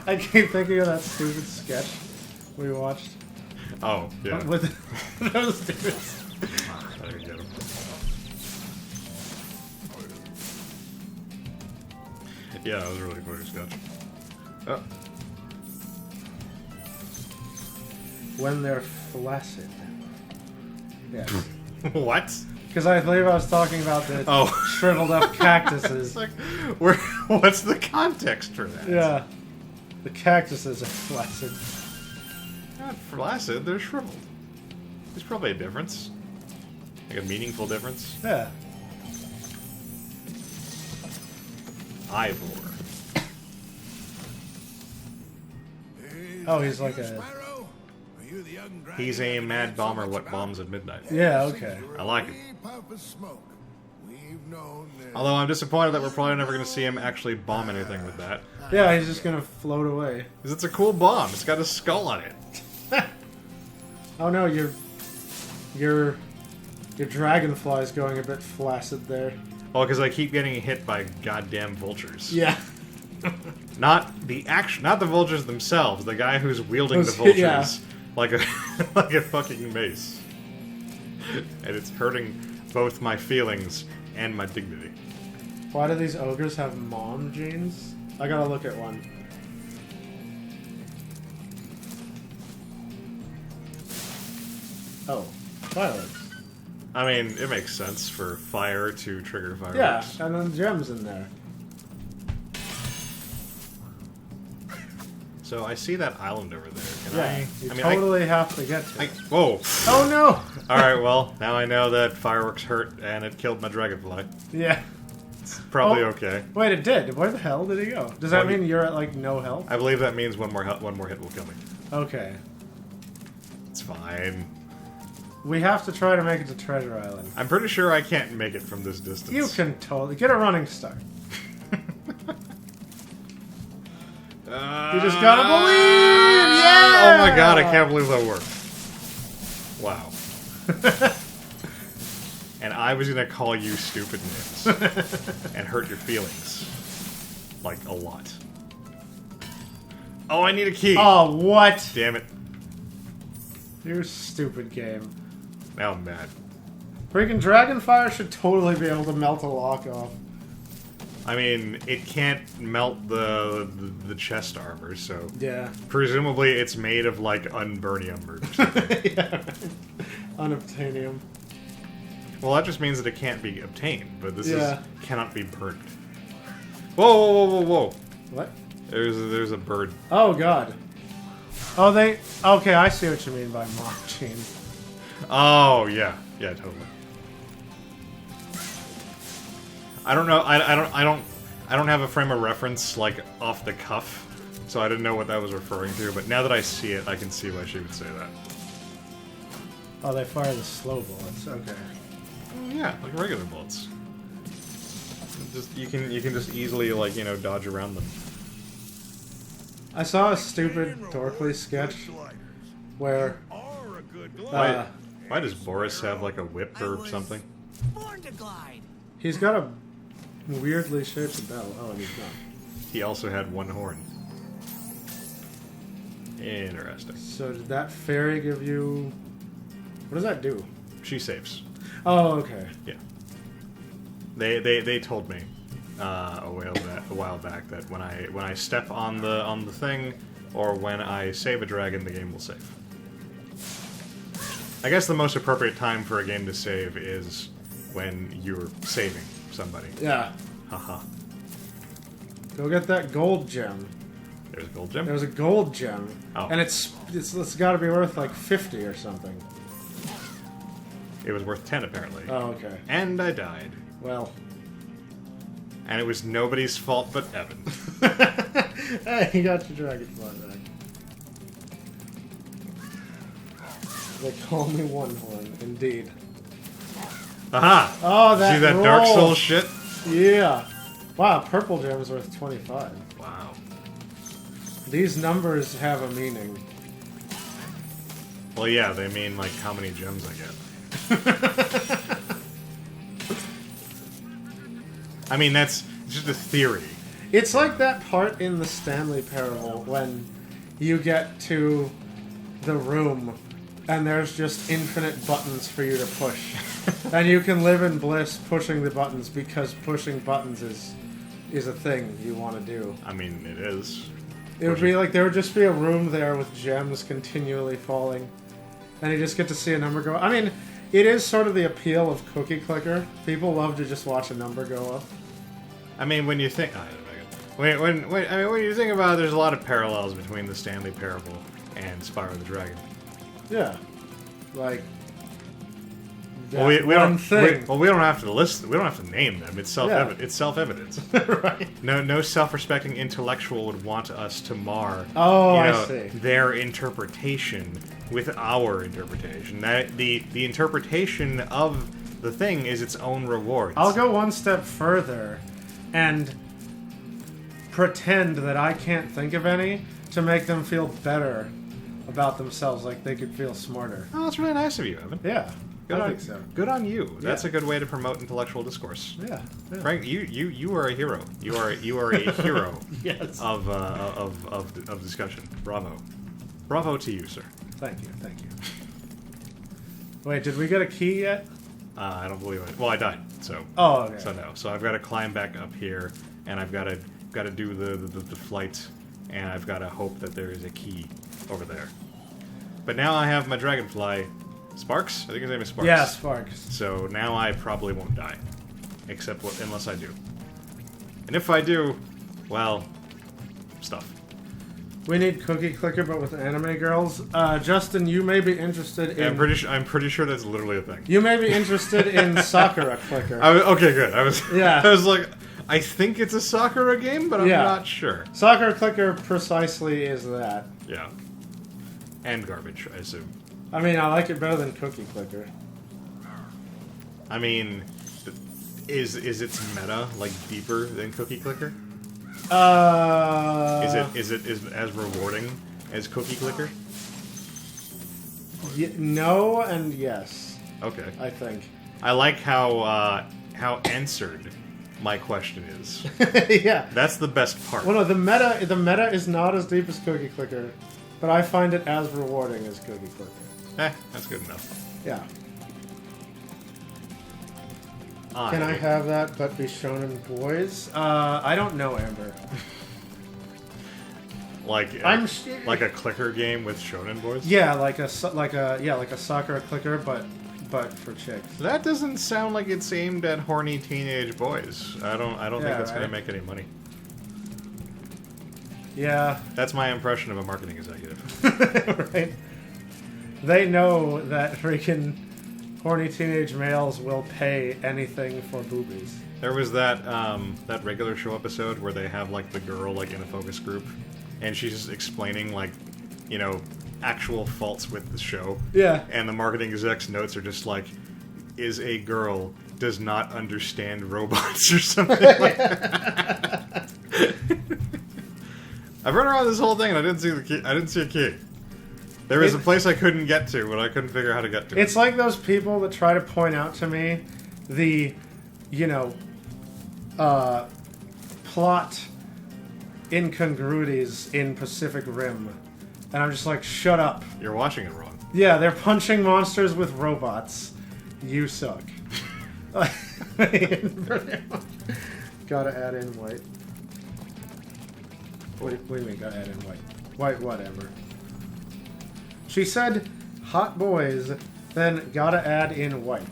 I keep thinking of that stupid sketch we watched Oh, yeah. with those dudes. I didn't get him. Yeah, that was a really funny sketch. Oh. When they're flaccid. Yeah. What? Because I believe I was talking about the Oh. shriveled up cactuses. Like, what's the context for that? Yeah. The cactuses are flaccid. Not flaccid, they're shriveled. There's probably a difference. Like a meaningful difference. Yeah. Ivor. Oh, he's like a... Sparrow, are you the young dragon He's a with mad the bomber so what much bombs at midnight. Yeah, okay. I like it. puff of smoke. We've known that. Although I'm disappointed that we're probably never going to see him actually bomb anything with that. Yeah, he's just gonna float away. Because it's a cool bomb. It's got a skull on it. Oh no, your dragonfly's going a bit flaccid there. Oh, because I keep getting hit by goddamn vultures. Yeah. Not the vultures themselves. The guy who's wielding the Who's- vultures yeah. like a like a fucking mace, and it's hurting both my feelings and my dignity. Why do these ogres have mom jeans? I gotta look at one. Oh, fireworks. I mean, it makes sense for fire to trigger fireworks. Yeah, and then gems in there. So I see that island over there. Can Yeah, I? you I mean, totally have to get to I it. whoa. Oh no! All right. Well, now I know that fireworks hurt and it killed my dragonfly. Yeah. Probably Oh. okay. Wait, it did. Where the hell did he go? Does that Well, mean you're at like no health? I believe that means one more hit will kill me. Okay. It's fine. We have to try to make it to Treasure Island. I'm pretty sure I can't make it from this distance. You can totally get a running start. You just gotta believe! Yeah! Oh my god, I can't believe that worked. Wow. And I was gonna call you stupid names and hurt your feelings. Like, a lot. Oh, I need a key! Oh, what? Damn it. You stupid game. Now I'm mad. Freaking Dragonfire should totally be able to melt a lock off. I mean, it can't melt the chest armor, so... Yeah. Presumably it's made of, like, unburnium or something. Yeah. Unobtainium. Well, that just means that it can't be obtained, but this Yeah. is cannot be burned. Whoa, whoa, whoa, whoa, whoa! What? There's a bird. Oh god. Oh, they... Okay, I see what you mean by mock gene. Oh yeah, yeah, totally. I don't know. I don't have a frame of reference like off the cuff, so I didn't know what that was referring to. But now that I see it, I can see why she would say that. Oh, they fire the slow bullets. Okay. Yeah, like regular bullets. Just you can just easily like dodge around them. I saw a stupid Dorkly sketch where Or a good Why does Boris have like a whip or something? Born to glide. he's got a weirdly shaped bell. Oh, and he's not. He also had one horn. Interesting. So did that fairy give you... What does that do? She saves. Oh, okay. Yeah. They told me a while back that when I step on the thing or when I save a dragon, the game will save. I guess the most appropriate time for a game to save is when you're saving somebody. Yeah. Haha. Go get that gold gem. There's a gold gem. There was a gold gem. Oh. And it's got to be worth like 50 or something. It was worth 10 apparently. Oh, okay. And I died. Well. And it was nobody's fault but Evan. Hey, you got your dragonfly back. They call me One Horn, indeed. Aha! Oh, that See that roll. Dark Souls shit? Yeah. Wow, purple gem is worth 25. Wow. These numbers have a meaning. Well, yeah, they mean like how many gems I get. I mean, that's just a theory. It's like that part in the Stanley Parable when you get to the room and there's just infinite buttons for you to push. And you can live in bliss pushing the buttons because pushing buttons is a thing you want to do. I mean, it is. It would be like there would just be a room there with gems continually falling. And you just get to see a number go. I mean, it is sort of the appeal of Cookie Clicker. People love to just watch a number go up. I mean, when you think, when you think about it, there's a lot of parallels between the Stanley Parable and Spyro the Dragon. Yeah, like that Well, we one don't. thing. We don't have to list. We don't have to name them. It's self-evident. Yeah. It's self-evident. Right. No self-respecting intellectual would want us to mar. Oh, I see. Their interpretation with our interpretation. That the interpretation of the thing is its own reward. I'll go one step further and pretend that I can't think of any to make them feel better about themselves, like they could feel smarter. Oh, that's really nice of you, Evan. Yeah, Good I on, think so. Good on you. That's Yeah. a good way to promote intellectual discourse. Yeah, yeah. Frank, you are a hero. You are a hero Yes. of discussion. Bravo, bravo to you, sir. Thank you, thank you. Wait, did we get a key yet? I don't believe it. Well, I died, so. Oh, okay. So no. So I've got to climb back up here, and I've got to do the flight, and I've got to hope that there is a key over there. But now I have my dragonfly, Sparks. I think his name is Sparks. Yeah, Sparks. So now I probably won't die, unless I do. And if I do, well, stuff. We need Cookie Clicker, but with anime girls. Justin, you may be interested in. I'm pretty sure that's literally a thing. You may be interested in Sakura Clicker. Okay, good. Yeah. I was like, I think it's a Sakura game, but I'm not sure. Sakura Clicker precisely is that. Yeah. And garbage, I assume. I mean, I like it better than Cookie Clicker. I mean, is its meta like deeper than Cookie Clicker? Is it as rewarding as Cookie Clicker? No and yes. Okay. I think. I like how answered my question is. Yeah. That's the best part. Well, no, the meta is not as deep as Cookie Clicker, but I find it as rewarding as Cookie Clicker. That's good enough. Yeah. Can I have that, but be shonen boys? I don't know, Amber. like a clicker game with shonen boys? Yeah, like a Sakura Clicker, but for chicks. That doesn't sound like it's aimed at horny teenage boys. I don't think that's right? gonna make any money. Yeah. That's my impression of a marketing executive. Right. They know that freaking horny teenage males will pay anything for boobies. There was that regular show episode where they have like the girl like in a focus group, and she's just explaining like, you know, actual faults with the show. Yeah. And the marketing exec's notes are just like, is a girl does not understand robots or something like that. I've run around this whole thing and I didn't see the key. I didn't see a key. There was a place I couldn't get to, but I couldn't figure out how to get to it. It's like those people that try to point out to me the, you know, plot incongruities in Pacific Rim. And I'm just like, shut up. You're watching it wrong. Yeah, they're punching monsters with robots. You suck. Gotta add in white. What do you mean, gotta add in white? White what, Amber? She said, hot boys, then gotta add in white.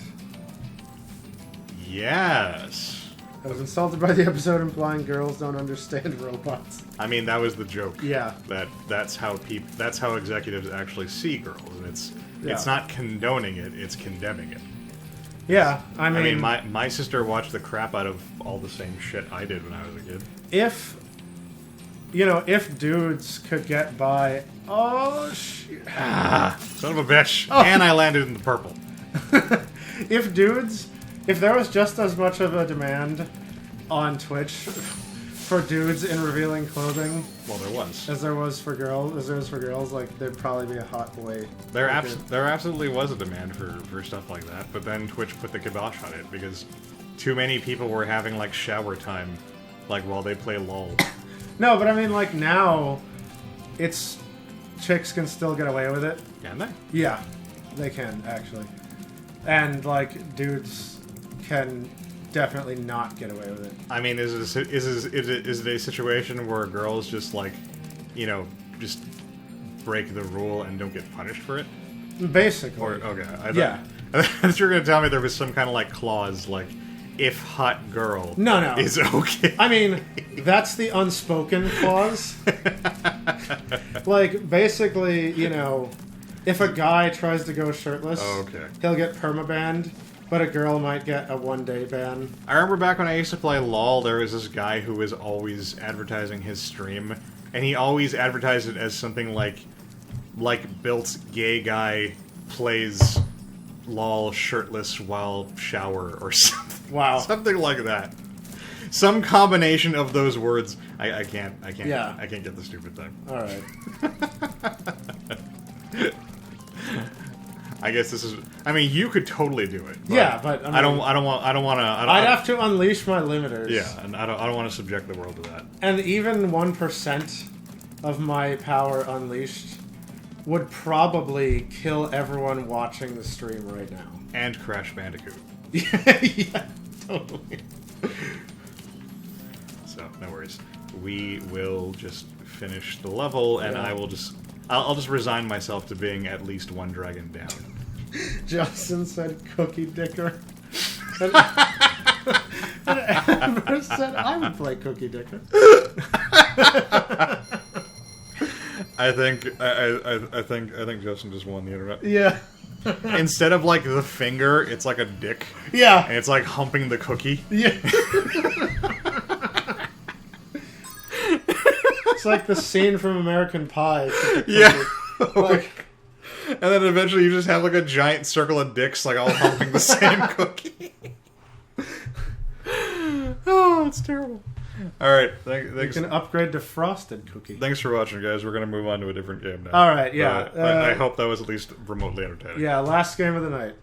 Yes. I was insulted by the episode implying girls don't understand robots. I mean, that was the joke. Yeah. That's how executives actually see girls, and it's not condoning it, it's condemning it. Yeah, I mean, my sister watched the crap out of all the same shit I did when I was a kid. If dudes could get by... Oh, shit. Son of a bitch. Oh. And I landed in the purple. If there was just as much of a demand on Twitch for dudes in revealing clothing... Well, there was. As there was for girls, like, there'd probably be a hot boy. There absolutely was a demand for stuff like that, but then Twitch put the kibosh on it because too many people were having, like, shower time, like, while they play LOL. No, but I mean, like, now, it's... Chicks can still get away with it. Can they? Yeah, they can, actually. And, like, dudes can definitely not get away with it. I mean, is it a situation where girls just, like, you know, just break the rule and don't get punished for it? Basically. Or, okay. I Yeah. thought you were going to tell me there was some kind of, like, clause, like, if hot girl no. is okay. I mean, that's the unspoken clause. Like, basically, you know, if a guy tries to go shirtless, he'll get permabanned, but a girl might get a one-day ban. I remember back when I used to play LOL, there was this guy who was always advertising his stream, and he always advertised it as something like built gay guy plays LOL shirtless while shower or something. Wow. Something like that. Some combination of those words. I can't get the stupid thing. Alright. I guess this is. I mean, you could totally do it. But yeah, but I don't want to. I'd have to unleash my limiters. Yeah, and I don't want to subject the world to that. And even 1% of my power unleashed would probably kill everyone watching the stream right now. And Crash Bandicoot. Yeah, totally. So no worries. We will just finish the level, and Yeah. I will just. I'll just resign myself to being at least one dragon down. Justin said Cookie Dicker. And Amber said I would play Cookie Dicker. I think Justin just won the internet. Yeah. Instead of like the finger, it's like a dick, and Yeah. it's like humping the cookie. Yeah. It's like the scene from American Pie. except the Yeah. cookie. Like, And then eventually you just have like a giant circle of dicks, like all humping the same cookie. Oh, it's terrible. All right, you thanks. can upgrade to Frosted Cookie. Thanks for watching, guys. We're gonna move on to a different game now. All right, yeah. I hope that was at least remotely entertaining. Yeah, last game of the night.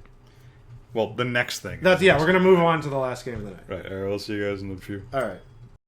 Well, the next thing. We're gonna move on to the last game of the night. Right. All right. I'll see you guys in a few. All right.